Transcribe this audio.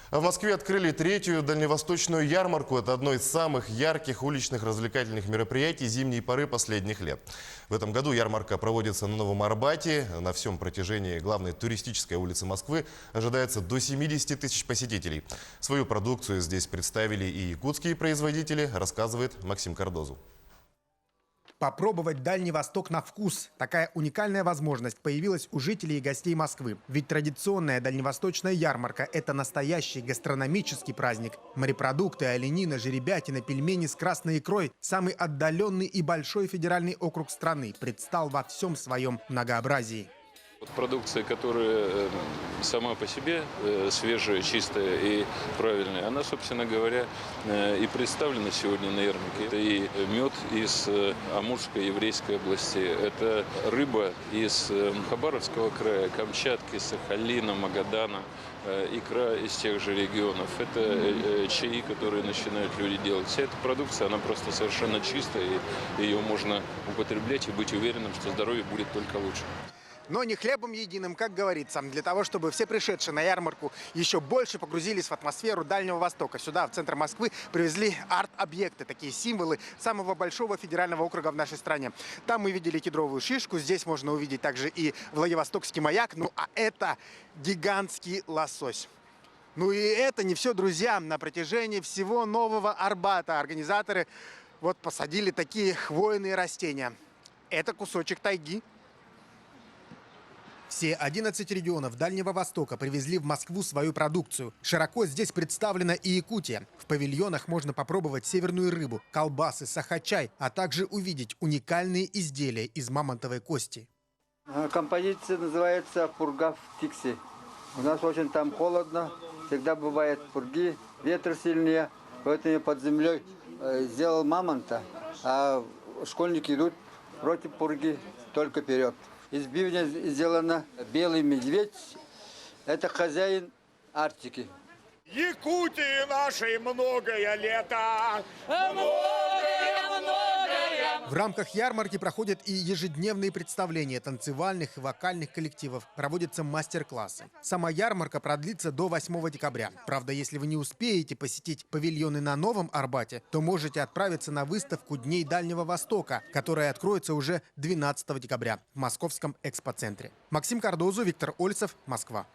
А в Москве открыли третью дальневосточную ярмарку. Это одно из самых ярких уличных развлекательных мероприятий зимней поры последних лет. В этом году ярмарка проводится на Новом Арбате. На всем протяжении главной туристической улицы Москвы ожидается до 70 тысяч посетителей. Свою продукцию здесь представили и якутские производители, рассказывает Максим Кардозу. Попробовать Дальний Восток на вкус. Такая уникальная возможность появилась у жителей и гостей Москвы. Ведь традиционная дальневосточная ярмарка – это настоящий гастрономический праздник. Морепродукты, оленина, жеребятина, пельмени с красной икрой. Самый отдаленный и большой федеральный округ страны предстал во всем своем многообразии. Продукция, которая сама по себе свежая, чистая и правильная, она, собственно говоря, и представлена сегодня на ярмарке. Это и мед из Амурской еврейской области, это рыба из Хабаровского края, Камчатки, Сахалина, Магадана, икра из тех же регионов. Это чаи, которые начинают люди делать. Вся эта продукция, она просто совершенно чистая, и ее можно употреблять и быть уверенным, что здоровье будет только лучше. Но не хлебом единым, как говорится. Для того, чтобы все пришедшие на ярмарку еще больше погрузились в атмосферу Дальнего Востока. Сюда, в центр Москвы, привезли арт-объекты, такие символы самого большого федерального округа в нашей стране. Там мы видели кедровую шишку, здесь можно увидеть также и Владивостокский маяк. Ну а это гигантский лосось. Ну и это не все, друзья. На протяжении всего Нового Арбата организаторы посадили такие хвойные растения. Это кусочек тайги. Все 11 регионов Дальнего Востока привезли в Москву свою продукцию. Широко здесь представлена и Якутия. В павильонах можно попробовать северную рыбу, колбасы, сахачай, а также увидеть уникальные изделия из мамонтовой кости. Композиция называется «Пурга в Тикси». У нас очень там холодно, всегда бывает пурги, ветер сильнее. Поэтому я под землей сделал мамонта, а школьники идут против пурги только вперед. Из бивня сделано белый медведь. Это хозяин Арктики. Якутии нашей многое лето. В рамках ярмарки проходят и ежедневные представления танцевальных и вокальных коллективов. Проводятся мастер-классы. Сама ярмарка продлится до 8 декабря. Правда, если вы не успеете посетить павильоны на Новом Арбате, то можете отправиться на выставку Дней Дальнего Востока, которая откроется уже 12 декабря в Московском экспоцентре. Максим Кардозу, Виктор Ольцев, Москва.